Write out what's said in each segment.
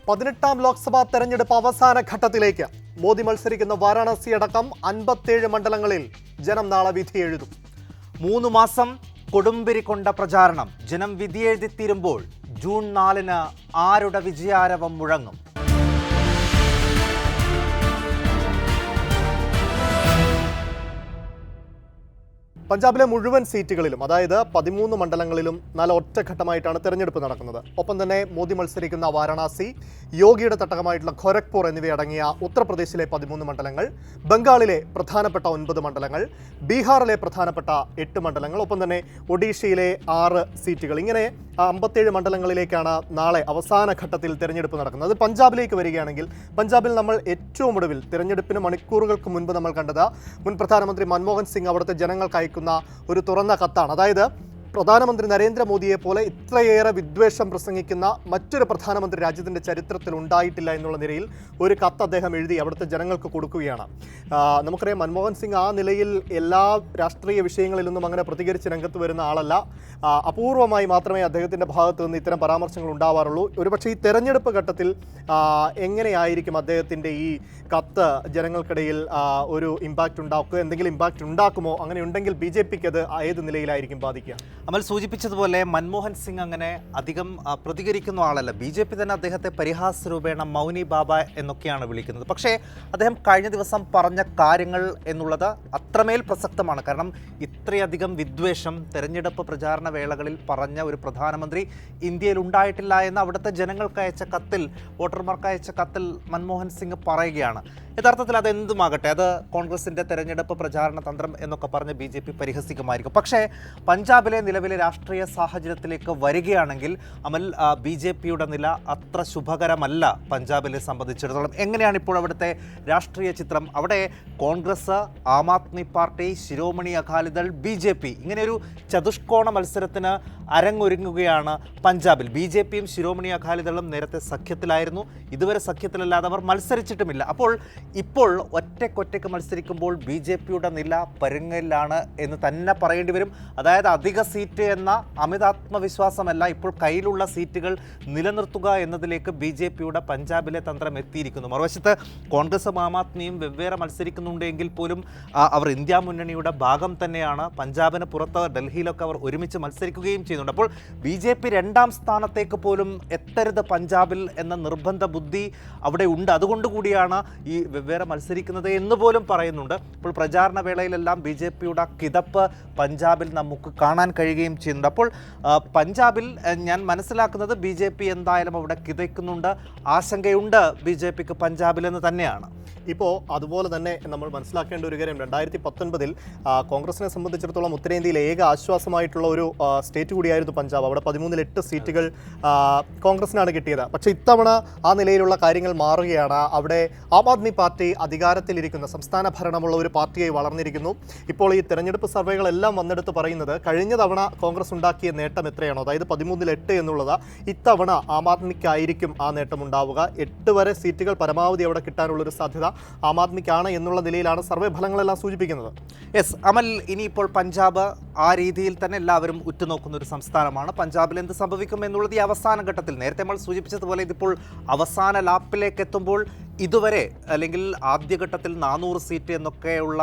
18ാം ലോക്സഭാ തെരഞ്ഞെടുപ്പ് അവസാന ഘട്ടത്തിലേക്ക് മോദി മത്സരിക്കുന്ന വാരാണസി അടക്കം 57 മണ്ഡലങ്ങളിൽ ജനം നാളെ വിധി എഴുതും. 3 മാസം കൊടുമ്പിരി കൊണ്ട പ്രചാരണം. ജനം വിധിയെഴുതിത്തീരുമ്പോൾ ജൂൺ 4-ന് ആരുടെ വിജയാരവം മുഴങ്ങും? പഞ്ചാബിലെ മുഴുവൻ സീറ്റുകളിലും, അതായത് 13 മണ്ഡലങ്ങളിലും ഒറ്റഘട്ടമായിട്ടാണ് തെരഞ്ഞെടുപ്പ് നടക്കുന്നത്. ഒപ്പം തന്നെ മോദി മത്സരിക്കുന്ന വാരാണസി, യോഗിയുടെ തട്ടകമായിട്ടുള്ള ഖൊരഗ്പൂർ എന്നിവയടങ്ങിയ ഉത്തർപ്രദേശിലെ 13 മണ്ഡലങ്ങൾ, ബംഗാളിലെ പ്രധാനപ്പെട്ട 9 മണ്ഡലങ്ങൾ, ബീഹാറിലെ പ്രധാനപ്പെട്ട 8 മണ്ഡലങ്ങൾ, ഒപ്പം തന്നെ ഒഡീഷയിലെ 6 സീറ്റുകൾ. ഇങ്ങനെ 57 മണ്ഡലങ്ങളിലേക്കാണ് നാളെ അവസാന ഘട്ടത്തിൽ തെരഞ്ഞെടുപ്പ് നടക്കുന്നത്. അത് പഞ്ചാബിലേക്ക് വരികയാണെങ്കിൽ, പഞ്ചാബിൽ നമ്മൾ ഏറ്റവും ഒടുവിൽ തെരഞ്ഞെടുപ്പിന് മണിക്കൂറുകൾക്ക് മുൻപ് നമ്മൾ കണ്ടത് മുൻ പ്രധാനമന്ത്രി മൻമോഹൻ സിംഗ് അവിടുത്തെ ജനങ്ങൾക്ക് അയക്കുന്ന ഒരു തുറന്ന കത്താണ്. അതായത് പ്രധാനമന്ത്രി നരേന്ദ്രമോദിയെ പോലെ ഇത്രയേറെ വിദ്വേഷം പ്രസംഗിക്കുന്ന മറ്റൊരു പ്രധാനമന്ത്രി രാജ്യത്തിൻ്റെ ചരിത്രത്തിൽ ഉണ്ടായിട്ടില്ല എന്നുള്ള നിലയിൽ ഒരു കത്ത് അദ്ദേഹം എഴുതി അവിടുത്തെ ജനങ്ങൾക്ക് കൊടുക്കുകയാണ്. നമുക്കറിയാം, മൻമോഹൻ സിംഗ് ആ നിലയിൽ എല്ലാ രാഷ്ട്രീയ വിഷയങ്ങളിലൊന്നും അങ്ങനെ പ്രതികരിച്ച് രംഗത്ത് വരുന്ന ആളല്ല. അപൂർവമായി മാത്രമേ അദ്ദേഹത്തിൻ്റെ ഭാഗത്ത് നിന്ന് ഇത്തരം പരാമർശങ്ങൾ ഉണ്ടാവാറുള്ളൂ. ഒരുപക്ഷെ ഈ തെരഞ്ഞെടുപ്പ് ഘട്ടത്തിൽ എങ്ങനെയായിരിക്കും അദ്ദേഹത്തിൻ്റെ ഈ കത്ത് ജനങ്ങൾക്കിടയിൽ ഒരു ഇമ്പാക്റ്റ് ഉണ്ടാക്കുക? എന്തെങ്കിലും ഇമ്പാക്റ്റ് ഉണ്ടാക്കുമോ? അങ്ങനെ ഉണ്ടെങ്കിൽ BJPക്ക് അത് ഏത് നിലയിലായിരിക്കും ബാധിക്കുക? അമൽ സൂചിപ്പിച്ചതുപോലെ മൻമോഹൻ സിംഗ് അങ്ങനെ അധികം പ്രതികരിക്കുന്ന ആളല്ല. BJP തന്നെ അദ്ദേഹത്തെ പരിഹാസരൂപേണ മൗനി ബാബ എന്നൊക്കെയാണ് വിളിക്കുന്നത്. പക്ഷേ അദ്ദേഹം കഴിഞ്ഞ ദിവസം പറഞ്ഞ കാര്യങ്ങൾ എന്നുള്ളത് അത്രമേൽ പ്രസക്തമാണ്. കാരണം ഇത്രയധികം വിദ്വേഷം തെരഞ്ഞെടുപ്പ് പ്രചാരണ വേളകളിൽ പറഞ്ഞ ഒരു പ്രധാനമന്ത്രി ഇന്ത്യയിൽ ഉണ്ടായിട്ടില്ല എന്ന് അവിടുത്തെ ജനങ്ങൾക്ക് അയച്ച കത്തിൽ, വോട്ടർമാർക്ക് അയച്ച കത്തിൽ മൻമോഹൻ സിംഗ് പറയുകയാണ്. യഥാർത്ഥത്തിൽ അതെന്തുമാകട്ടെ, അത് കോൺഗ്രസിൻ്റെ തെരഞ്ഞെടുപ്പ് പ്രചാരണ തന്ത്രം എന്നൊക്കെ പറഞ്ഞ് BJP പരിഹസിക്കുമായിരിക്കും. പക്ഷേ പഞ്ചാബിലെ നിലവിലെ രാഷ്ട്രീയ സാഹചര്യത്തിലേക്ക് വരികയാണെങ്കിൽ അമൽ, BJPയുടെ നില അത്ര ശുഭകരമല്ല പഞ്ചാബിനെ സംബന്ധിച്ചിടത്തോളം. എങ്ങനെയാണ് ഇപ്പോൾ അവിടുത്തെ രാഷ്ട്രീയ ചിത്രം? അവിടെ കോൺഗ്രസ്, ആം ആദ്മി പാർട്ടി, ശിരോമണി അകാലിദൾ, BJP ഇങ്ങനെയൊരു ചതുഷ്കോണ മത്സരത്തിന് അരങ്ങൊരുങ്ങുകയാണ് പഞ്ചാബിൽ. BJPയും ശിരോമണി അകാലിദളും നേരത്തെ സഖ്യത്തിലായിരുന്നു. ഇതുവരെ സഖ്യത്തിലല്ലാതെ അവർ മത്സരിച്ചിട്ടുമില്ല. ഇപ്പോൾ ഒറ്റയ്ക്ക് മത്സരിക്കുമ്പോൾ BJPയുടെ നില പരുങ്ങലിലാണ് എന്ന് തന്നെ പറയേണ്ടി വരും. അതായത് അധിക സീറ്റ് എന്ന അമിതാത്മവിശ്വാസമല്ല, ഇപ്പോൾ കയ്യിലുള്ള സീറ്റുകൾ നിലനിർത്തുക എന്നതിലേക്ക് BJPയുടെ പഞ്ചാബിലെ തന്ത്രം എത്തിയിരിക്കുന്നു. മറുവശത്ത് കോൺഗ്രസും ആം ആദ്മിയും വെവ്വേറെ മത്സരിക്കുന്നുണ്ടെങ്കിൽ പോലും അവർ ഇന്ത്യ മുന്നണിയുടെ ഭാഗം തന്നെയാണ്. പഞ്ചാബിന് പുറത്ത് ഡൽഹിയിലൊക്കെ അവർ ഒരുമിച്ച് മത്സരിക്കുകയും ചെയ്യുന്നുണ്ട്. അപ്പോൾ BJP 2ാം സ്ഥാനത്തേക്ക് പോലും എത്തരുത് പഞ്ചാബിൽ എന്ന നിർബന്ധ ബുദ്ധി അവിടെ ഉണ്ട്. അതുകൊണ്ട് കൂടിയാണ് ഈ വെവ്വേറെ മത്സരിക്കുന്നത് എന്ന് പോലും പറയുന്നുണ്ട്. ഇപ്പോൾ പ്രചാരണ വേളയിലെല്ലാം BJPയുടെ കിതപ്പ് പഞ്ചാബിൽ നമുക്ക് കാണാൻ കഴിയുകയും ചെയ്യുന്നുണ്ട്. അപ്പോൾ പഞ്ചാബിൽ ഞാൻ മനസ്സിലാക്കുന്നത് BJP എന്തായാലും അവിടെ കിതയ്ക്കുന്നുണ്ട്, ആശങ്കയുണ്ട് BJPക്ക് പഞ്ചാബിലെന്ന് തന്നെയാണ്. ഇപ്പോൾ അതുപോലെ തന്നെ നമ്മൾ മനസ്സിലാക്കേണ്ട ഒരു കാര്യം, 2019 കോൺഗ്രസിനെ സംബന്ധിച്ചിടത്തോളം ഉത്തരേന്ത്യയിലെ ഏക ആശ്വാസമായിട്ടുള്ള ഒരു സ്റ്റേറ്റ് കൂടിയായിരുന്നു പഞ്ചാബ്. അവിടെ 13-ൽ 8 സീറ്റുകൾ കോൺഗ്രസിനാണ് കിട്ടിയത്. പക്ഷേ ഇത്തവണ ആ നിലയിലുള്ള കാര്യങ്ങൾ മാറുകയാണ്. അവിടെ ആം ആദ്മി പാർട്ടി അധികാരത്തിലിരിക്കുന്ന, സംസ്ഥാന ഭരണമുള്ള ഒരു പാർട്ടിയായി വളർന്നിരിക്കുന്നു. ഇപ്പോൾ ഈ തെരഞ്ഞെടുപ്പ് സർവേകളെല്ലാം വന്നെടുത്ത് പറയുന്നത് കഴിഞ്ഞ തവണ കോൺഗ്രസ് ഉണ്ടാക്കിയ നേട്ടം എത്രയാണോ, അതായത് 13-ൽ 8 എന്നുള്ളത്, ഇത്തവണ ആം ആദ്മിക്കായിരിക്കും ആ നേട്ടം ഉണ്ടാവുക. 8 വരെ സീറ്റുകൾ പരമാവധി അവിടെ കിട്ടാനുള്ളൊരു സാധ്യത ആം ആദ്മിക്കാണ് എന്നുള്ള നിലയിലാണ് സർവേ ഫലങ്ങളെല്ലാം സൂചിപ്പിക്കുന്നത്. യെസ് അമൽ, ഇനിയിപ്പോൾ പഞ്ചാബ് ആ രീതിയിൽ തന്നെ എല്ലാവരും ഉറ്റുനോക്കുന്ന ഒരു സംസ്ഥാനമാണ്. പഞ്ചാബിൽ എന്ത് സംഭവിക്കും എന്നുള്ളത് ഈ അവസാന ഘട്ടത്തിൽ, നേരത്തെ നമ്മൾ സൂചിപ്പിച്ചതുപോലെ ഇതിപ്പോൾ അവസാന ലാപ്പിലേക്ക് എത്തുമ്പോൾ ഇതുവരെ, അല്ലെങ്കിൽ ആദ്യഘട്ടത്തിൽ 400 സീറ്റ് എന്നൊക്കെയുള്ള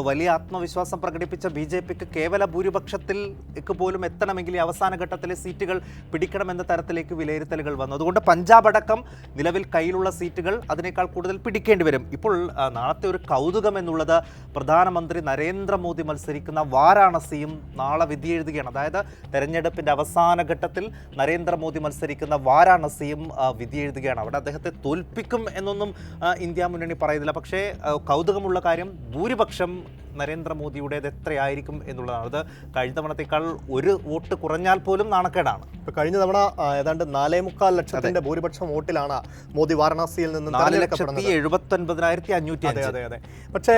വലിയ ആത്മവിശ്വാസം പ്രകടിപ്പിച്ച BJPക്ക് കേവല ഭൂരിപക്ഷത്തിലേക്ക് പോലും എത്തണമെങ്കിൽ ഈ അവസാന ഘട്ടത്തിലെ സീറ്റുകൾ പിടിക്കണമെന്ന തരത്തിലേക്ക് വിലയിരുത്തലുകൾ വന്നു. അതുകൊണ്ട് പഞ്ചാബ് അടക്കം നിലവിൽ കയ്യിലുള്ള സീറ്റുകൾ അതിനേക്കാൾ കൂടുതൽ പിടിക്കേണ്ടി വരും. ഇപ്പോൾ നാളത്തെ ഒരു കൗതുകം എന്നുള്ളത് പ്രധാനമന്ത്രി നരേന്ദ്രമോദി മത്സരിക്കുന്ന വാരാണസിയും നാളെ വിധിയെഴുതുകയാണ്. അതായത് തെരഞ്ഞെടുപ്പിൻ്റെ അവസാന ഘട്ടത്തിൽ നരേന്ദ്രമോദി മത്സരിക്കുന്ന വാരാണസിയും വിധിയെഴുതുകയാണ്. അവിടെ അദ്ദേഹത്തെ തോൽപ്പിക്കും എന്നൊന്നും ഇന്ത്യ മുന്നണി പറയുന്നില്ല. പക്ഷേ കൗതുകമുള്ള കാര്യം, ഭൂരിപക്ഷം നരേന്ദ്രമോദിയുടേത് എത്രയായിരിക്കും എന്നുള്ളതാണ്. അത് കഴിഞ്ഞ തവണത്തേക്കാൾ 1 വോട്ട് കുറഞ്ഞാൽ പോലും നാണക്കേടാണ്. ഇപ്പോൾ കഴിഞ്ഞ തവണ ഏതാണ്ട് 4.25 ലക്ഷത്തിന്റെ ഭൂരിപക്ഷം വോട്ടിലാണ് മോദി വാരണാസിയിൽ നിന്ന് 4,79,505. അതെ. പക്ഷേ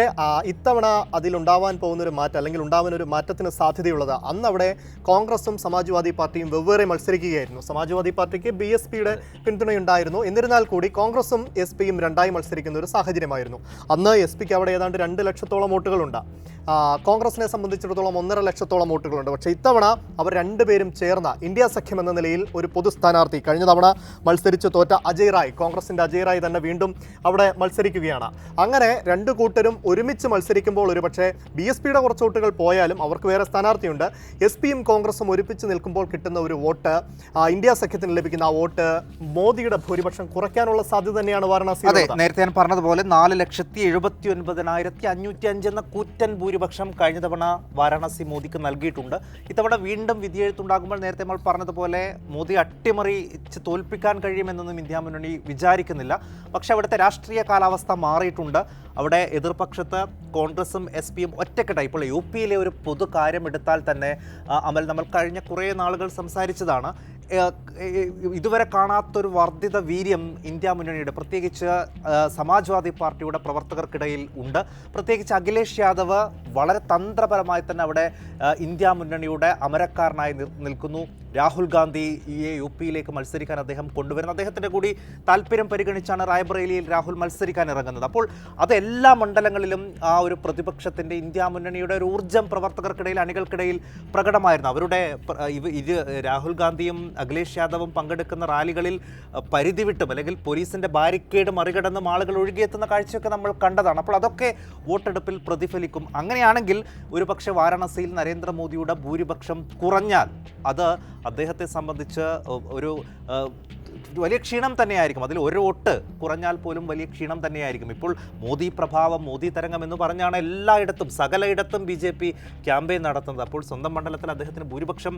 ഇത്തവണ അതിലുണ്ടാവാൻ പോകുന്നൊരു മാറ്റം, അല്ലെങ്കിൽ ഉണ്ടാവാനൊരു മാറ്റത്തിന് സാധ്യതയുള്ളത്, അന്ന് അവിടെ കോൺഗ്രസും സമാജ്വാദി പാർട്ടിയും വെവ്വേറെ മത്സരിക്കുകയായിരുന്നു. സമാജ്വാദി പാർട്ടിക്ക് BSPയുടെ പിന്തുണയുണ്ടായിരുന്നു. എന്നിരുന്നാൽ കൂടി കോൺഗ്രസും SP-യും 2ആയി മത്സരിക്കുന്ന ഒരു സാഹചര്യമായിരുന്നു. അന്ന് SP-ക്ക് അവിടെ ഏതാണ്ട് 2 ലക്ഷത്തോളം വോട്ടുകളുണ്ട്. കോൺഗ്രസിനെ സംബന്ധിച്ചിടത്തോളം 1.5 ലക്ഷത്തോളം വോട്ടുകളുണ്ട്. പക്ഷേ ഇത്തവണ അവർ രണ്ടുപേരും ചേർന്ന ഇന്ത്യ സഖ്യം എന്ന നിലയിൽ ഒരു പൊതു സ്ഥാനാർത്ഥി, കഴിഞ്ഞ തവണ മത്സരിച്ച് തോറ്റ അജയ് റായ്, കോൺഗ്രസിൻ്റെ അജയ് റായ് തന്നെ വീണ്ടും അവിടെ മത്സരിക്കുകയാണ്. അങ്ങനെ രണ്ടു കൂട്ടരും ഒരുമിച്ച് മത്സരിക്കുമ്പോൾ ഒരുപക്ഷെ BSPയുടെ കുറച്ച് വോട്ടുകൾ പോയാലും അവർക്ക് വേറെ സ്ഥാനാർത്ഥിയുണ്ട്. SPയും കോൺഗ്രസും ഒരുമിച്ച് നിൽക്കുമ്പോൾ കിട്ടുന്ന ഒരു വോട്ട്, ഇന്ത്യ സഖ്യത്തിന് ലഭിക്കുന്ന ആ വോട്ട് മോദിയുടെ ഭൂരിപക്ഷം കുറയ്ക്കാനുള്ള സാധ്യത തന്നെയാണ് വാരണാസി. അതെ, നേരത്തെ ഞാൻ പറഞ്ഞതുപോലെ 4,79,505 എന്ന കൂറ്റൻ ഭൂരിപക്ഷം കഴിഞ്ഞ തവണ വാരാണസി മോദിക്ക് നൽകിയിട്ടുണ്ട്. ഇത്തവണ വീണ്ടും വിധിയെഴുത്തുണ്ടാകുമ്പോൾ നേരത്തെ നമ്മൾ പറഞ്ഞതുപോലെ മോദി അട്ടിമറിച്ച് തോൽപ്പിക്കാൻ കഴിയുമെന്നൊന്നും ഇന്ത്യ മുന്നണി വിചാരിക്കുന്നില്ല. പക്ഷെ അവിടുത്തെ രാഷ്ട്രീയ കാലാവസ്ഥ മാറിയിട്ടുണ്ട്. അവിടെ എതിർപക്ഷത്ത് കോൺഗ്രസും SPയും ഒറ്റക്കെട്ടായി. ഇപ്പോൾ UPയിലെ ഒരു പൊതു കാര്യം എടുത്താൽ തന്നെ അമൽ, നമ്മൾ കഴിഞ്ഞ കുറേ നാളുകൾ സംസാരിച്ചതാണ്, ഇതുവരെ കാണാത്തൊരു വർദ്ധിത വീര്യം ഇന്ത്യ മുന്നണിയുടെ, പ്രത്യേകിച്ച് സമാജ്വാദി പാർട്ടിയുടെ പ്രവർത്തകർക്കിടയിൽ ഉണ്ട്. പ്രത്യേകിച്ച് അഖിലേഷ് യാദവ് വളരെ തന്ത്രപരമായി തന്നെ അവിടെ ഇന്ത്യ മുന്നണിയുടെ അമരക്കാരനായി നിൽക്കുന്നു. രാഹുൽ ഗാന്ധിയെ UPയിലേക്ക് മത്സരിക്കാൻ അദ്ദേഹം കൊണ്ടുവരുന്നത് അദ്ദേഹത്തിൻ്റെ കൂടി താല്പര്യം പരിഗണിച്ചാണ് റായ്ബറേലിയിൽ രാഹുൽ മത്സരിക്കാൻ ഇറങ്ങുന്നത്. അപ്പോൾ അതെല്ലാ മണ്ഡലങ്ങളിലും ആ ഒരു പ്രതിപക്ഷത്തിൻ്റെ ഇന്ത്യ മുന്നണിയുടെ ഒരു ഊർജ്ജം പ്രവർത്തകർക്കിടയിൽ, അണികൾക്കിടയിൽ പ്രകടമായിരുന്നു. അവരുടെ രാഹുൽ ഗാന്ധിയും അഖിലേഷ് യാദവും പങ്കെടുക്കുന്ന റാലികളിൽ പരിധി വിട്ടും അല്ലെങ്കിൽ പോലീസിൻ്റെ ബാരിക്കേഡ് മറികടന്നും ആളുകൾ ഒഴുകിയെത്തുന്ന കാഴ്ചയൊക്കെ നമ്മൾ കണ്ടതാണ്. അപ്പോൾ അതൊക്കെ വോട്ടെടുപ്പിൽ പ്രതിഫലിക്കും. അങ്ങനെയാണെങ്കിൽ ഒരുപക്ഷെ വാരാണസിയിൽ നരേന്ദ്രമോദിയുടെ ഭൂരിപക്ഷം കുറഞ്ഞാൽ അത് അദ്ദേഹത്തെ സംബന്ധിച്ച് ഒരു വലിയ ക്ഷീണം തന്നെയായിരിക്കും. അതിൽ ഒരു വോട്ട് കുറഞ്ഞാൽ പോലും വലിയ ക്ഷീണം തന്നെയായിരിക്കും. ഇപ്പോൾ മോദി പ്രഭാവം, മോദി തരംഗം എന്ന് പറഞ്ഞാണ് എല്ലായിടത്തും, സകലയിടത്തും BJP ക്യാമ്പയിൻ നടത്തുന്നത്. അപ്പോൾ സ്വന്തം മണ്ഡലത്തിൽ അദ്ദേഹത്തിന് ഭൂരിപക്ഷം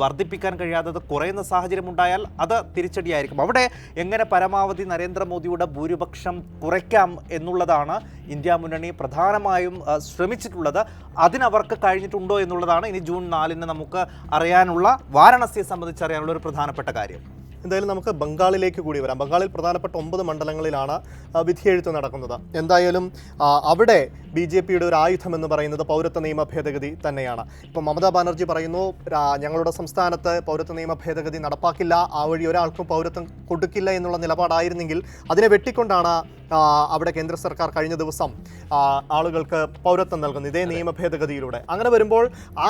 വർദ്ധിപ്പിക്കാൻ കഴിയാത്തത് കുറയുന്ന സാഹചര്യം ഉണ്ടായാൽ അത് തിരിച്ചടിയായിരിക്കും. അവിടെ എങ്ങനെ പരമാവധി നരേന്ദ്രമോദിയുടെ ഭൂരിപക്ഷം കുറയ്ക്കാം എന്നുള്ളതാണ് ഇന്ത്യ മുന്നണി പ്രധാനമായും ശ്രമിച്ചിട്ടുള്ളത്. അതിനവർക്ക് കഴിഞ്ഞിട്ടുണ്ടോ എന്നുള്ളതാണ് ഇനി ജൂൺ 4 നമുക്ക് അറിയാനുള്ള, വാരണസിയെ സംബന്ധിച്ച് അറിയാനുള്ള ഒരു പ്രധാനപ്പെട്ട കാര്യം. എന്തായാലും നമുക്ക് ബംഗാളിലേക്ക് കൂടി വരാം. ബംഗാളിൽ പ്രധാനപ്പെട്ട 9 മണ്ഡലങ്ങളിലാണ് വിധിയെഴുത്ത് നടക്കുന്നത്. എന്തായാലും അവിടെ BJPയുടെ ഒരു ആയുധം എന്ന് പറയുന്നത് പൗരത്വ നിയമ ഭേദഗതി തന്നെയാണ്. ഇപ്പം മമതാ ബാനർജി പറയുന്നു, ഞങ്ങളുടെ സംസ്ഥാനത്ത് പൗരത്വ നിയമ ഭേദഗതി നടപ്പാക്കില്ല, ആ വഴി ഒരാൾക്കും പൗരത്വം കൊടുക്കില്ല എന്നുള്ള നിലപാടായിരുന്നെങ്കിൽ അതിനെ വെട്ടിക്കൊണ്ടാണ് അവിടെ കേന്ദ്ര സർക്കാർ കഴിഞ്ഞ ദിവസം ആളുകൾക്ക് പൗരത്വം നൽകുന്നത് ഇതേ നിയമ ഭേദഗതിയിലൂടെ. അങ്ങനെ വരുമ്പോൾ ആ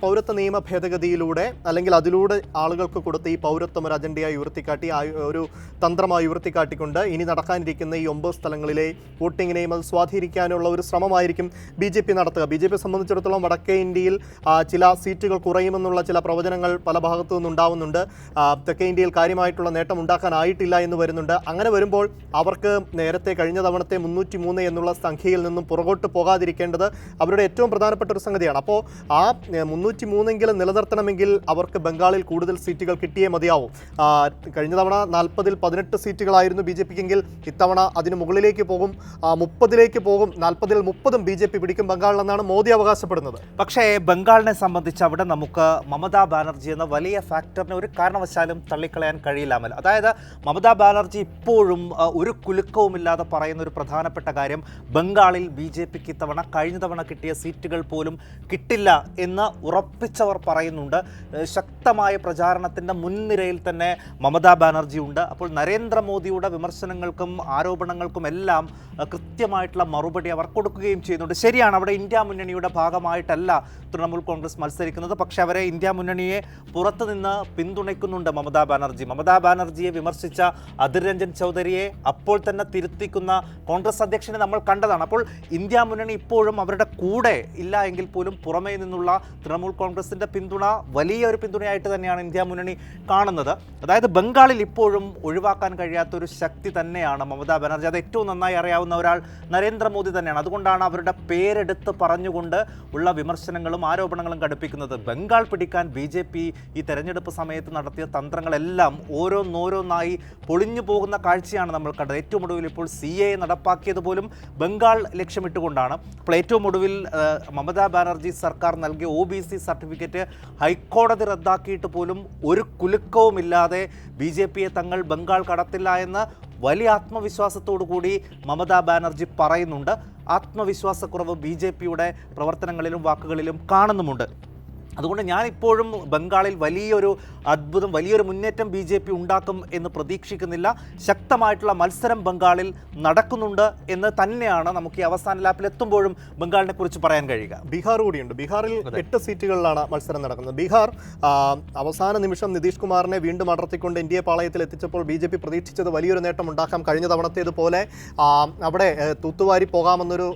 പൗരത്വ നിയമ ഭേദഗതിയിലൂടെ അല്ലെങ്കിൽ അതിലൂടെ ആളുകൾക്ക് കൊടുത്ത ഈ പൗരത്വം ഒരു അജണ്ടയായി ഉയർത്തിക്കാട്ടി, ഒരു തന്ത്രമായി ഉയർത്തിക്കാട്ടിക്കൊണ്ട് ഇനി നടക്കാനിരിക്കുന്ന ഈ 9 സ്ഥലങ്ങളിലെ വോട്ടിങ്ങിനെയും അത് സ്വാധീനിക്കാനുള്ള ഒരു ശ്രമമായിരിക്കും BJP നടത്തുക. BJP സംബന്ധിച്ചിടത്തോളം വടക്കേ ഇന്ത്യയിൽ ചില സീറ്റുകൾ കുറയുമെന്നുള്ള ചില പ്രവചനങ്ങൾ പല ഭാഗത്തു നിന്നുണ്ടാവുന്നുണ്ട്. തെക്കേ ഇന്ത്യയിൽ കാര്യമായിട്ടുള്ള നേട്ടം ഉണ്ടാക്കാനായിട്ടില്ല എന്ന് വരുന്നുണ്ട്. അങ്ങനെ വരുമ്പോൾ അവർക്ക് നേരത്തെ കഴിഞ്ഞ തവണത്തെ 303 എന്നുള്ള സംഖ്യയിൽ നിന്നും പുറകോട്ട് പോകാതിരിക്കേണ്ടത് അവരുടെ ഏറ്റവും പ്രധാനപ്പെട്ട ഒരു സംഗതിയാണ്. അപ്പോൾ ആ 303 നിലനിർത്തണമെങ്കിൽ അവർക്ക് ബംഗാളിൽ കൂടുതൽ സീറ്റുകൾ കിട്ടിയേ മതിയാവും. കഴിഞ്ഞ തവണ 40-ൽ 18 സീറ്റുകളായിരുന്നു BJPക്കെങ്കിൽ ഇത്തവണ അതിന് മുകളിലേക്ക് പോകും, 30ലേക്ക് പോകും. 40-ൽ 30ഉം BJP പിടിക്കും ബംഗാളിലെന്നാണ് മോദി അവകാശപ്പെടുന്നത്. പക്ഷേ ബംഗാളിനെ സംബന്ധിച്ച് അവിടെ നമുക്ക് മമതാ ബാനർജി എന്ന വലിയ ഫാക്ടറിനെ ഒരു കാരണവശാലും തള്ളിക്കളയാൻ കഴിയില്ല. അതായത് മമതാ ബാനർജി ഇപ്പോഴും ഒരു കുലുക്കവുമില്ലാതെ പറയുന്ന ഒരു പ്രധാനപ്പെട്ട കാര്യം, ബംഗാളിൽ BJPക്ക് ഇത്തവണ കഴിഞ്ഞ തവണ കിട്ടിയ സീറ്റുകൾ പോലും കിട്ടില്ല എന്ന് ഉറപ്പിച്ചവർ പറയുന്നുണ്ട്. ശക്തമായ പ്രചാരണത്തിൻ്റെ മുൻനിരയിൽ തന്നെ മമതാ ബാനർജി ഉണ്ട്. അപ്പോൾ നരേന്ദ്രമോദിയുടെ വിമർശനങ്ങൾക്കും ആരോപണങ്ങൾക്കും എല്ലാം കൃത്യമായിട്ടുള്ള മറുപടി അവർ കൊടുക്കുകയും ചെയ്യുന്നുണ്ട്. ശരിയാണ്, അവിടെ ഇന്ത്യ മുന്നണിയുടെ ഭാഗമായിട്ടല്ല തൃണമൂൽ കോൺഗ്രസ് മത്സരിക്കുന്നത്. പക്ഷേ അവരെ ഇന്ത്യ മുന്നണിയെ പുറത്തുനിന്ന് പിന്തുണയ്ക്കുന്നുണ്ട് മമതാ ബാനർജി. മമതാ ബാനർജിയെ വിമർശിച്ച അധിർ രഞ്ജൻ ചൗധരിയെ അപ്പോൾ തന്നെ തിരുത്തിക്കുന്ന കോൺഗ്രസ് അധ്യക്ഷനെ നമ്മൾ കണ്ടതാണ്. അപ്പോൾ ഇന്ത്യ മുന്നണി ഇപ്പോഴും അവരുടെ കൂടെ ഇല്ല എങ്കിൽ പോലും പുറമേ നിന്നുള്ള തൃണമൂൽ കോൺഗ്രസിൻ്റെ പിന്തുണ വലിയൊരു പിന്തുണയായിട്ട് തന്നെയാണ് ഇന്ത്യ മുന്നണി കാണുന്നത്. അതായത് ബംഗാളിൽ ഇപ്പോഴും ഒഴിവാക്കാൻ കഴിയാത്തൊരു ശക്തി തന്നെയാണ് മമതാ ബാനർജി. അത് ഏറ്റവും നന്നായി അറിയാവുന്ന ഒരാൾ നരേന്ദ്രമോദി തന്നെയാണ്. അതുകൊണ്ടാണ് അവരുടെ പേരെടുത്ത് പറഞ്ഞുകൊണ്ട് ഉള്ള വിമർശനങ്ങളും ആരോപണങ്ങളും ഘടിപ്പിക്കുന്നത്. ബംഗാൾ പിടിക്കാൻ BJP ഈ തെരഞ്ഞെടുപ്പ് സമയത്ത് നടത്തിയ തന്ത്രങ്ങളെല്ലാം ഓരോന്നോരോന്നായി പൊളിഞ്ഞു പോകുന്ന കാഴ്ചയാണ് നമ്മൾ കണ്ടത്. ഏറ്റവും ഒടുവിൽ ഇപ്പോൾ CAA നടപ്പാക്കിയത് പോലും ബംഗാൾ ലക്ഷ്യമിട്ടുകൊണ്ടാണ്. അപ്പോൾ ഏറ്റവും ഒടുവിൽ മമതാ ബാനർജി സർക്കാർ നൽകിയ OBC സർട്ടിഫിക്കറ്റ് ഹൈക്കോടതി റദ്ദാക്കിയിട്ട് പോലും ഒരു കുലുക്കവുമില്ലാതെ BJPയെ തങ്ങൾ ബംഗാൾ കടത്തില്ല എന്ന് വലിയ ആത്മവിശ്വാസത്തോടു കൂടി മമതാ ബാനർജി പറയുന്നുണ്ട്. ആത്മവിശ്വാസക്കുറവ് BJPയുടെ പ്രവർത്തനങ്ങളിലും വാക്കുകളിലും കാണുന്നുമുണ്ട്. അതുകൊണ്ട് ഞാൻ ഇപ്പോഴും ബംഗാളിൽ വലിയൊരു അത്ഭുതം, വലിയൊരു മുന്നേറ്റം BJP ഉണ്ടാക്കും എന്ന് പ്രതീക്ഷിക്കുന്നില്ല. ശക്തമായിട്ടുള്ള മത്സരം ബംഗാളിൽ നടക്കുന്നുണ്ട് എന്ന് തന്നെയാണ് നമുക്ക് ഈ അവസാന ലാപ്പിൽ എത്തുമ്പോഴും ബംഗാളിനെ കുറിച്ച് പറയാൻ കഴിയുക. ബീഹാർ കൂടിയുണ്ട്. ബീഹാറിൽ 8 സീറ്റുകളിലാണ് മത്സരം നടക്കുന്നത്. ബീഹാർ അവസാന നിമിഷം നിതീഷ് കുമാറിനെ വീണ്ടും അടർത്തിക്കൊണ്ട് ഇന്ത്യ പാളയത്തിൽ എത്തിച്ചപ്പോൾ BJP പ്രതീക്ഷിച്ചത് വലിയൊരു നേട്ടം ഉണ്ടാക്കാം. കഴിഞ്ഞ തവണത്തേതുപോലെ അവിടെ തൂത്തുവാരി പോകാമെന്നൊരു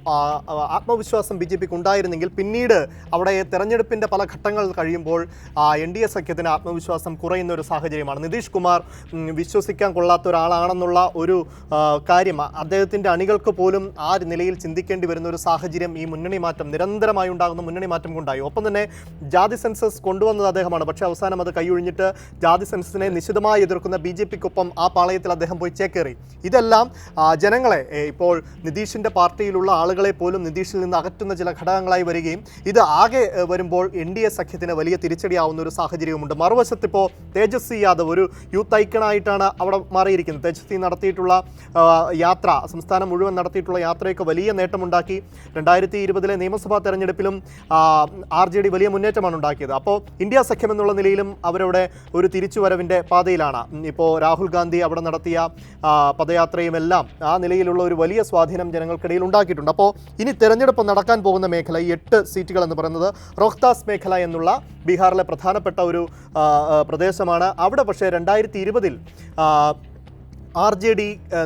ആത്മവിശ്വാസം BJPക്ക് ഉണ്ടായിരുന്നെങ്കിൽ പിന്നീട് അവിടെ തെരഞ്ഞെടുപ്പിൻ്റെ പല ഘട്ടങ്ങൾ കഴിയുമ്പോൾ NDA സഖ്യത്തിന് ആത്മവിശ്വാസം കുറയുന്ന ഒരു സാഹചര്യമാണ്. നിതീഷ് കുമാർ വിശ്വസിക്കാൻ കൊള്ളാത്ത ഒരാളാണെന്നുള്ള ഒരു കാര്യം അദ്ദേഹത്തിൻ്റെ അണികൾക്ക് പോലും ആ നിലയിൽ ചിന്തിക്കേണ്ടി വരുന്ന ഒരു സാഹചര്യം ഈ മുന്നണി മാറ്റം, നിരന്തരമായി ഉണ്ടാകുന്ന മുന്നണി മാറ്റം കൊണ്ടായി. ഒപ്പം തന്നെ ജാതി സെൻസസ് കൊണ്ടുവന്നത് അദ്ദേഹമാണ്. പക്ഷേ അവസാനം അത് കൈയൊഴിഞ്ഞിട്ട് ജാതി സെൻസസിനെ നിശിതമായി എതിർക്കുന്ന BJPക്കൊപ്പം ആ പാളയത്തിൽ അദ്ദേഹം പോയി ചേക്കേറി. ഇതെല്ലാം ജനങ്ങളെ ഇപ്പോൾ നിതീഷിൻ്റെ പാർട്ടിയിലുള്ള ആളുകളെ പോലും നിതീഷിൽ നിന്ന് അകറ്റുന്ന ചില ഘടകങ്ങളായി വരികയും ഇത് ആകെ വരുമ്പോൾ NDA സഖ്യത്തിന് വലിയ തിരിച്ചടിയാവുന്ന ഒരു സാഹചര്യവുമുണ്ട്. മറുവശത്ത് ഇപ്പോൾ തേജസ്വി യാദവ് ഒരു യൂത്ത് ഐക്കണായിട്ടാണ് അവിടെ മാറിയിരിക്കുന്നത്. തേജസ്വി നടത്തിയിട്ടുള്ള യാത്ര, സംസ്ഥാനം മുഴുവൻ നടത്തിയിട്ടുള്ള യാത്രയൊക്കെ വലിയ നേട്ടമുണ്ടാക്കി. 2020 നിയമസഭാ തെരഞ്ഞെടുപ്പിലും RJD വലിയ മുന്നേറ്റമാണ് ഉണ്ടാക്കിയത്. അപ്പോൾ ഇന്ത്യ സഖ്യം എന്നുള്ള നിലയിലും അവരവിടെ ഒരു തിരിച്ചുവരവിൻ്റെ പാതയിലാണ്. ഇപ്പോൾ രാഹുൽ ഗാന്ധി അവിടെ നടത്തിയ പദയാത്രയും എല്ലാം ആ നിലയിലുള്ള ഒരു വലിയ സ്വാധീനം ജനങ്ങൾക്കിടയിൽ ഉണ്ടാക്കിയിട്ടുണ്ട്. അപ്പോൾ ഇനി തെരഞ്ഞെടുപ്പ് നടക്കാൻ പോകുന്ന മേഖല, ഈ 8 സീറ്റുകൾ എന്ന് പറയുന്നത് റോഹ്താസ് മേഖല എന്നുള്ള ബീഹാറിലെ പ്രധാനപ്പെട്ട ഒരു പ്രദേശമാണ്. അവിടെ പക്ഷേ 2020 RJD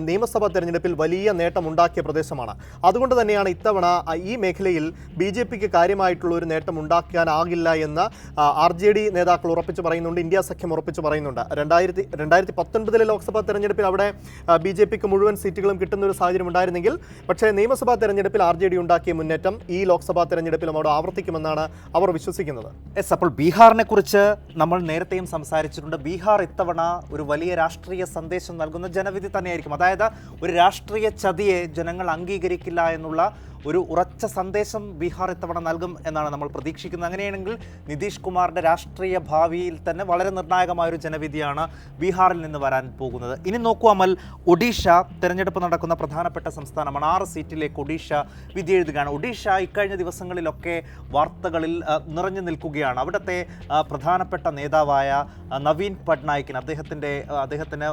നിയമസഭാ തെരഞ്ഞെടുപ്പിൽ വലിയ നേട്ടമുണ്ടാക്കിയ പ്രദേശമാണ്. അതുകൊണ്ട് തന്നെയാണ് ഇത്തവണ ഈ മേഖലയിൽ BJPക്ക് കാര്യമായിട്ടുള്ള ഒരു നേട്ടം ഉണ്ടാക്കാനാകില്ല എന്ന് RJD നേതാക്കൾ ഉറപ്പിച്ച് പറയുന്നുണ്ട്, ഇന്ത്യ സഖ്യം ഉറപ്പിച്ച് പറയുന്നുണ്ട്. 2019 ലോക്സഭാ തെരഞ്ഞെടുപ്പിൽ അവിടെ BJPക്ക് മുഴുവൻ സീറ്റുകളും കിട്ടുന്ന ഒരു സാഹചര്യം ഉണ്ടായിരുന്നെങ്കിൽ, പക്ഷേ നിയമസഭാ തെരഞ്ഞെടുപ്പിൽ RJD ഉണ്ടാക്കിയ മുന്നേറ്റം ഈ ലോക്സഭാ തെരഞ്ഞെടുപ്പിലും അവിടെ ആവർത്തിക്കുമെന്നാണ് അവർ വിശ്വസിക്കുന്നത്. അപ്പോൾ ബീഹാറിനെ കുറിച്ച് നമ്മൾ നേരത്തെയും സംസാരിച്ചിട്ടുണ്ട്. ബീഹാർ ഇത്തവണ ഒരു വലിയ രാഷ്ട്രീയ സന്ദേശം നൽകുന്ന ജനവിധി തന്നെയായിരിക്കും. അതായത് ഒരു രാഷ്ട്രീയ ചതിയെ ജനങ്ങൾ അംഗീകരിക്കില്ല എന്നുള്ള ഒരു ഉറച്ച സന്ദേശം ബീഹാർ ഇത്തവണ നൽകും എന്നാണ് നമ്മൾ പ്രതീക്ഷിക്കുന്നത്. അങ്ങനെയാണെങ്കിൽ നിതീഷ് കുമാറിൻ്റെ രാഷ്ട്രീയ ഭാവിയിൽ തന്നെ വളരെ നിർണായകമായൊരു ജനവിധിയാണ് ബീഹാറിൽ നിന്ന് വരാൻ പോകുന്നത്. ഇനി നോക്കൂ അമൽ, ഒഡീഷ തെരഞ്ഞെടുപ്പ് നടക്കുന്ന പ്രധാനപ്പെട്ട സംസ്ഥാനമാണ്. 6 സീറ്റിലേക്ക് ഒഡീഷ വിധി എഴുതുകയാണ്. ഒഡീഷ ഇക്കഴിഞ്ഞ ദിവസങ്ങളിലൊക്കെ വാർത്തകളിൽ നിറഞ്ഞു നിൽക്കുകയാണ്. അവിടുത്തെ പ്രധാനപ്പെട്ട നേതാവായ നവീൻ പട്നായിക്കിന് അദ്ദേഹത്തിന്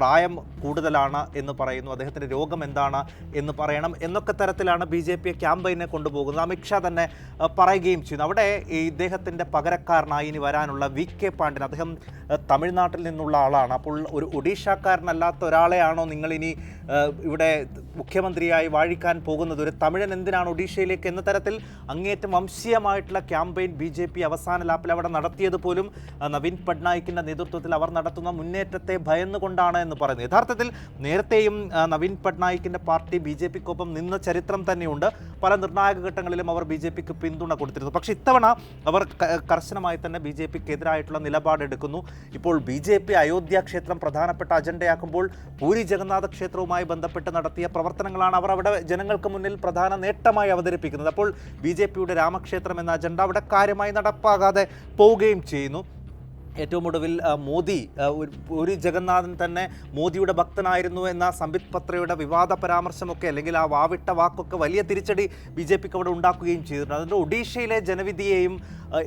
പ്രായം കൂടുതലാണ് എന്ന് പറയുന്നു, അദ്ദേഹത്തിൻ്റെ രോഗം എന്താണ് എന്ന് പറയണം എന്നൊക്കെ തരത്തിലാണ് BJP ക്യാമ്പയിനെ കൊണ്ടുപോകുന്നത്. അമിത്ഷാ തന്നെ പറയുകയും ചെയ്യുന്നു. അവിടെ ഇദ്ദേഹത്തിൻ്റെ പകരക്കാരനായി ഇനി വരാനുള്ള VK പാണ്ഡ്യൻ, അദ്ദേഹം തമിഴ്നാട്ടിൽ നിന്നുള്ള ആളാണ്. അപ്പോൾ ഒരു ഒഡീഷക്കാരനല്ലാത്ത ഒരാളെയാണോ നിങ്ങളിനി ഇവിടെ മുഖ്യമന്ത്രിയായി വാഴിക്കാൻ പോകുന്നത്? ഒരു തമിഴൻ എന്തിനാണ് ഒഡീഷയിലേക്ക് എന്ന തരത്തിൽ അങ്ങേയറ്റം വംശീയമായിട്ടുള്ള ക്യാമ്പയിൻ BJP അവസാന ലാപ്പിൽ അവിടെ നടത്തിയത് പോലും നവീൻ പട്നായിക്കിൻ്റെ നേതൃത്വത്തിൽ അവർ നടത്തുന്ന മുന്നേറ്റത്തെ ഭയന്നുകൊണ്ടാണ് എന്ന് പറയുന്നത്. യഥാർത്ഥത്തിൽ നേരത്തെയും നവീൻ പട്നായിക്കിൻ്റെ പാർട്ടി BJPക്കൊപ്പം നിന്ന ചരിത്രം തന്നെയുണ്ട്. പല നിർണായക ഘട്ടങ്ങളിലും അവർ BJPക്ക് പിന്തുണ കൊടുത്തിരുന്നു. പക്ഷേ ഇത്തവണ അവർ കർശനമായി തന്നെ BJPക്ക് എതിരായിട്ടുള്ള നിലപാടെടുക്കുന്നു. ഇപ്പോൾ BJP അയോധ്യ ക്ഷേത്രം പ്രധാനപ്പെട്ട അജണ്ടയാക്കുമ്പോൾ പൂരി ജഗന്നാഥ ക്ഷേത്രവുമായി ബന്ധപ്പെട്ട് നടത്തിയ പ്രവർത്തനങ്ങളാണ് അവർ അവിടെ ജനങ്ങൾക്ക് മുന്നിൽ പ്രധാന നേട്ടമായി അവതരിപ്പിക്കുന്നത്. അപ്പോൾ BJPയുടെ രാമക്ഷേത്രം എന്ന അജണ്ട അവിടെ കാര്യമായി നടപ്പാകാതെ പോവുകയും ചെയ്യുന്നു. ഏറ്റവും ഒടുവിൽ മോദി, ഒരു ജഗന്നാഥൻ തന്നെ മോദിയുടെ ഭക്തനായിരുന്നു എന്ന സംബിത് പത്രയുടെ വിവാദ പരാമർശമൊക്കെ, അല്ലെങ്കിൽ ആ വാവിട്ട വാക്കൊക്കെ വലിയ തിരിച്ചടി BJPക്ക് അവിടെ ഉണ്ടാക്കുകയും ചെയ്തിട്ടുണ്ട്. അതുകൊണ്ട് ഒഡീഷയിലെ ജനവിധിയെയും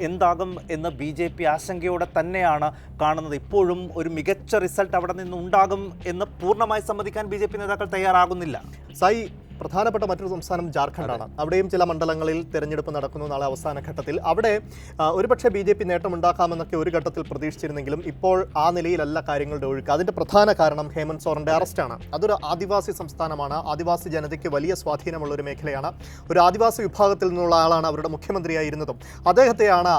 എന്താകും എന്ന് BJP ആശങ്കയോടെ തന്നെയാണ് കാണുന്നത്. ഇപ്പോഴും ഒരു മികച്ച റിസൾട്ട് അവിടെ നിന്ന് ഉണ്ടാകും എന്ന് പൂർണ്ണമായി സമ്മതിക്കാൻ BJP നേതാക്കൾ തയ്യാറാകുന്നില്ല. സായി, പ്രധാനപ്പെട്ട മറ്റൊരു സംസ്ഥാനം ജാർഖണ്ഡാണ്. അവിടെയും ചില മണ്ഡലങ്ങളിൽ തെരഞ്ഞെടുപ്പ് നടക്കുന്നു നാളെ അവസാന ഘട്ടത്തിൽ. അവിടെ ഒരുപക്ഷെ BJP നേട്ടമുണ്ടാക്കാമെന്നൊക്കെ ഒരു ഘട്ടത്തിൽ പ്രതീക്ഷിച്ചിരുന്നെങ്കിലും ഇപ്പോൾ ആ നിലയിലല്ല കാര്യങ്ങളുടെ ഒഴുക്ക്. അതിൻ്റെ പ്രധാന കാരണം ഹേമന്ത് സോറൻ്റെ അറസ്റ്റാണ്. അതൊരു ആദിവാസി സംസ്ഥാനമാണ്. ആദിവാസി ജനതയ്ക്ക് വലിയ സ്വാധീനമുള്ള ഒരു മേഖലയാണ്. ഒരു ആദിവാസി വിഭാഗത്തിൽ നിന്നുള്ള ആളാണ് അവരുടെ മുഖ്യമന്ത്രിയായിരുന്നതും. അദ്ദേഹത്തെയാണ്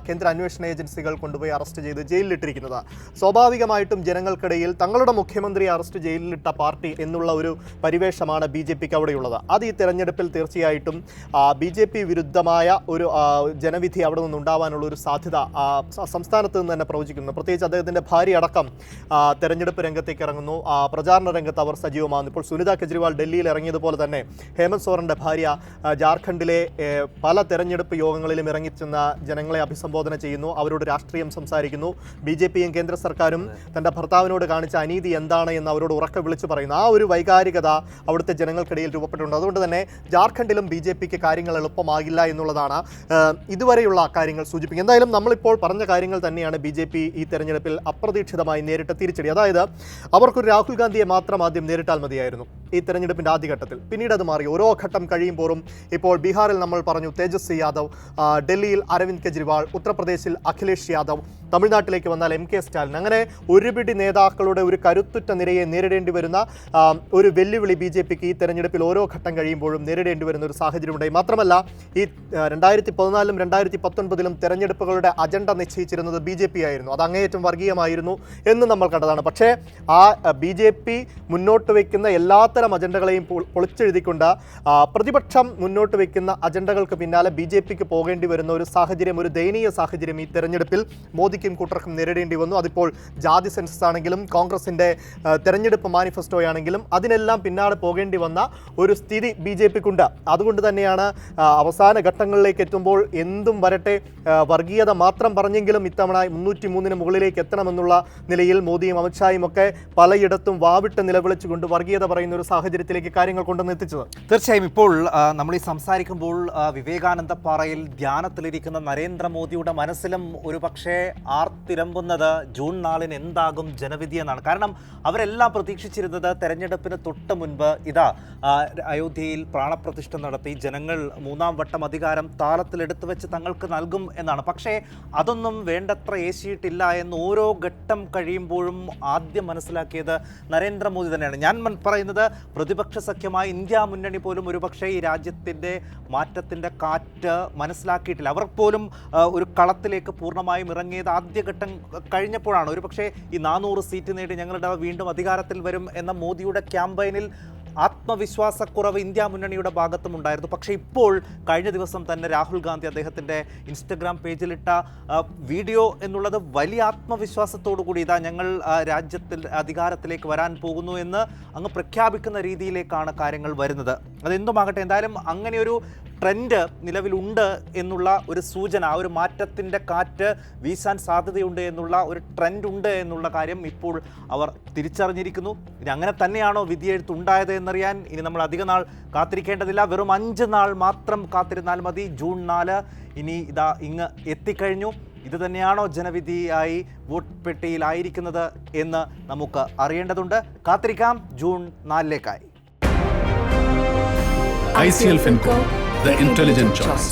കേന്ദ്ര അന്വേഷണ ഏജൻസികൾ കൊണ്ടുപോയി അറസ്റ്റ് ചെയ്ത് ജയിലിലിട്ടിരിക്കുന്നത്. സ്വാഭാവികമായിട്ടും ജനങ്ങൾക്കിടയിൽ തങ്ങളുടെ മുഖ്യമന്ത്രിയെ അറസ്റ്റ് ജയിലിലിട്ട പാർട്ടി എന്നുള്ള ഒരു പരിവേഷമാണ് BJPക്ക് അവിടെ ഉള്ളത്. അത് ഈ തെരഞ്ഞെടുപ്പിൽ തീർച്ചയായിട്ടും BJP വിരുദ്ധമായ ഒരു ജനവിധി അവിടെ നിന്നുണ്ടാവാനുള്ള ഒരു സാധ്യത സംസ്ഥാനത്ത് നിന്ന് തന്നെ പ്രവചിക്കുന്നു. പ്രത്യേകിച്ച് അദ്ദേഹത്തിൻ്റെ ഭാര്യ അടക്കം തെരഞ്ഞെടുപ്പ് രംഗത്തേക്ക് ഇറങ്ങുന്നു. പ്രചാരണ രംഗത്ത് അവർ സജീവമാകുന്നു. ഇപ്പോൾ സുനിത കെജ്രിവാൾ ഡൽഹിയിൽ ഇറങ്ങിയതുപോലെ തന്നെ ഹേമന്ത് സോറൻ്റെ ഭാര്യ ജാർഖണ്ഡിലെ പല തെരഞ്ഞെടുപ്പ് യോഗങ്ങളിലും ഇറങ്ങിച്ചെന്ന ജനങ്ങളെ അഭിസംബോധന ചെയ്യുന്നു. അവരോട് രാഷ്ട്രീയം സംസാരിക്കുന്നു. BJPയും കേന്ദ്ര സർക്കാരും തൻ്റെ ഭർത്താവിനോട് കാണിച്ച അനീതി എന്താണ് എന്ന് അവരോട് ഉറക്കെ വിളിച്ചു പറയുന്നു. ആ ഒരു വൈകാരികത അവിടുത്തെ ജനങ്ങൾക്കിടയിൽ രൂപപ്പെട്ടിട്ടുണ്ട്. അതുകൊണ്ട് തന്നെ ജാർഖണ്ഡിലും BJPക്ക് കാര്യങ്ങൾ എളുപ്പമാകില്ല എന്നുള്ളതാണ് ഇതുവരെയുള്ള കാര്യങ്ങൾ സൂചിപ്പിക്കുന്നത്. എന്തായാലും നമ്മളിപ്പോൾ പറഞ്ഞ കാര്യങ്ങൾ തന്നെയാണ് BJP ഈ തെരഞ്ഞെടുപ്പിൽ അപ്രതീക്ഷിതമായി നേരിട്ട തിരിച്ചടി. അതായത് അവർക്കൊരു രാഹുൽ ഗാന്ധിയെ മാത്രം ആദ്യം നേരിട്ടാൽ മതിയായിരുന്നു ഈ തെരഞ്ഞെടുപ്പിൻ്റെ ആദ്യഘട്ടത്തിൽ. പിന്നീട് അത് മാറി. ഓരോ ഘട്ടം കഴിയുമ്പോഴും ഇപ്പോൾ ബീഹാറിൽ നമ്മൾ പറഞ്ഞു തേജസ്വി യാദവ്, ഡൽഹിയിൽ അരവിന്ദ് കെജ്രിവാൾ, ഉത്തർപ്രദേശിൽ അഖിലേഷ് യാദവ്, തമിഴ്നാട്ടിലേക്ക് വന്നാൽ MK സ്റ്റാലിൻ, അങ്ങനെ ഒരുപിടി നേതാക്കളുടെ ഒരു കരുത്തുറ്റ നിരയെ നേരിടേണ്ടി വരുന്ന ഒരു വെല്ലുവിളി BJPക്ക് ഈ തെരഞ്ഞെടുപ്പിൽ ഓരോ ഘട്ടം കഴിയുമ്പോഴും നേരിടേണ്ടി വരുന്ന ഒരു സാഹചര്യമുണ്ടായി. മാത്രമല്ല ഈ 2014-ലും 2019-ലും തെരഞ്ഞെടുപ്പുകളുടെ അജണ്ട നിശ്ചയിച്ചിരുന്നത് BJP ആയിരുന്നു. അത് അങ്ങേയറ്റം വർഗീയമായിരുന്നു എന്ന് നമ്മൾ കണ്ടതാണ്. പക്ഷേ ആ BJP മുന്നോട്ട് വയ്ക്കുന്ന എല്ലാത്തരം അജണ്ടകളെയും പൊളിച്ചെഴുതിക്കൊണ്ട് പ്രതിപക്ഷം മുന്നോട്ട് വയ്ക്കുന്ന അജണ്ടകൾക്ക് പിന്നാലെ BJPക്ക് പോകേണ്ടി വരുന്ന ഒരു സാഹചര്യം, ഒരു ദയനീയ സാഹചര്യം ഈ തെരഞ്ഞെടുപ്പിൽ മോദിക്കും കൂട്ടർക്കും നേരിടേണ്ടി വന്നു. അതിപ്പോൾ ജാതി സെൻസസ് ആണെങ്കിലും കോൺഗ്രസിൻ്റെ തെരഞ്ഞെടുപ്പ് മാനിഫെസ്റ്റോയാണെങ്കിലും അതിനെല്ലാം പിന്നാലെ പോകേണ്ടി വന്ന ഒരു സ്ഥിതി BJPക്കുണ്ട്. അതുകൊണ്ട് തന്നെയാണ് അവസാന ഘട്ടങ്ങളിലേക്ക് എത്തുമ്പോൾ എന്തും വരട്ടെ, വർഗീയത മാത്രം പറഞ്ഞെങ്കിലും ഇത്തവണ 303-ന് മുകളിലേക്ക് എത്തണമെന്നുള്ള നിലയിൽ മോദിയും അമിത്ഷായും ഒക്കെ പലയിടത്തും വാവിട്ട് നിലവിളിച്ചുകൊണ്ട് വർഗീയത പറയുന്ന ഒരു സാഹചര്യത്തിലേക്ക് കാര്യങ്ങൾ കൊണ്ടുവന്ന് എത്തിച്ചത്. തീർച്ചയായും ഇപ്പോൾ നമ്മൾ ഈ സംസാരിക്കുമ്പോൾ വിവേകാനന്ദ പാറയിൽ ധ്യാനത്തിലിരിക്കുന്ന നരേന്ദ്രമോദിയുടെ മനസ്സിലും ഒരു പക്ഷേ ആർത്തിരമ്പുന്നത് ജൂൺ 4-ന് എന്താകും ജനവിധി എന്നാണ്. കാരണം അവരെല്ലാം പ്രതീക്ഷിച്ചിരുന്നത് തെരഞ്ഞെടുപ്പിന് തൊട്ട് മുൻപ് അയോധ്യയിൽ പ്രാണപ്രതിഷ്ഠ നടത്തി ജനങ്ങൾ 3-ാം വട്ടം അധികാരം താളത്തിലെടുത്തു വെച്ച് തങ്ങൾക്ക് നൽകും എന്നാണ്. പക്ഷേ അതൊന്നും വേണ്ടത്ര ഏശിയിട്ടില്ല എന്ന് ഓരോ ഘട്ടം കഴിയുമ്പോഴും ആദ്യം മനസ്സിലാക്കിയത് നരേന്ദ്രമോദി തന്നെയാണ്. ഞാൻ പറയുന്നത് പ്രതിപക്ഷ സഖ്യമായ ഇന്ത്യ മുന്നണി പോലും ഒരുപക്ഷേ ഈ രാജ്യത്തിൻ്റെ മാറ്റത്തിൻ്റെ കാറ്റ് മനസ്സിലാക്കിയിട്ടില്ല. അവർ പോലും ഒരു കളത്തിലേക്ക് പൂർണ്ണമായും ഇറങ്ങിയത് ആദ്യഘട്ടം കഴിഞ്ഞപ്പോഴാണ്. ഒരുപക്ഷേ ഈ 400 സീറ്റ് നേടി ഞങ്ങളുടെ വീണ്ടും അധികാരത്തിൽ വരും എന്ന മോദിയുടെ ക്യാമ്പയിനിൽ ആത്മവിശ്വാസക്കുറവ് ഇന്ത്യ മുന്നണിയുടെ ഭാഗത്തും ഉണ്ടായിരുന്നു. പക്ഷേ ഇപ്പോൾ കഴിഞ്ഞ ദിവസം തന്നെ രാഹുൽ ഗാന്ധി അദ്ദേഹത്തിൻ്റെ ഇൻസ്റ്റഗ്രാം പേജിലിട്ട വീഡിയോ എന്നുള്ളത് വലിയ ആത്മവിശ്വാസത്തോടു കൂടി ഇതാ ഞങ്ങൾ രാജ്യത്തിൽ അധികാരത്തിലേക്ക് വരാൻ പോകുന്നു എന്ന് അങ്ങ് പ്രഖ്യാപിക്കുന്ന രീതിയിലേക്കാണ് കാര്യങ്ങൾ വരുന്നത്. അതെന്തുമാകട്ടെ, എന്തായാലും അങ്ങനെയൊരു ട്രെൻഡ് നിലവിലുണ്ട് എന്നുള്ള ഒരു സൂചന, ആ ഒരു മാറ്റത്തിൻ്റെ കാറ്റ് വീശാൻ സാധ്യതയുണ്ട് എന്നുള്ള ഒരു ട്രെൻഡ് ഉണ്ട് എന്നുള്ള കാര്യം ഇപ്പോൾ അവർ തിരിച്ചറിഞ്ഞിരിക്കുന്നു. ഇനി അങ്ങനെ തന്നെയാണോ വിധിയെഴുത്തുണ്ടായത് എന്നറിയാൻ ഇനി നമ്മൾ അധിക നാൾ കാത്തിരിക്കേണ്ടതില്ല. വെറും 5 നാൾ മാത്രം കാത്തിരുന്നാൽ മതി. ജൂൺ 4 ഇനി ഇതാ ഇങ്ങ് എത്തിക്കഴിഞ്ഞു. ഇത് തന്നെയാണോ ജനവിധിയായി വോട്ട് പെട്ടിയിലായിരിക്കുന്നത് എന്ന് നമുക്ക് അറിയേണ്ടതുണ്ട്. കാത്തിരിക്കാം June 4-ലേക്കായി. ICL Finco, the intelligent choice.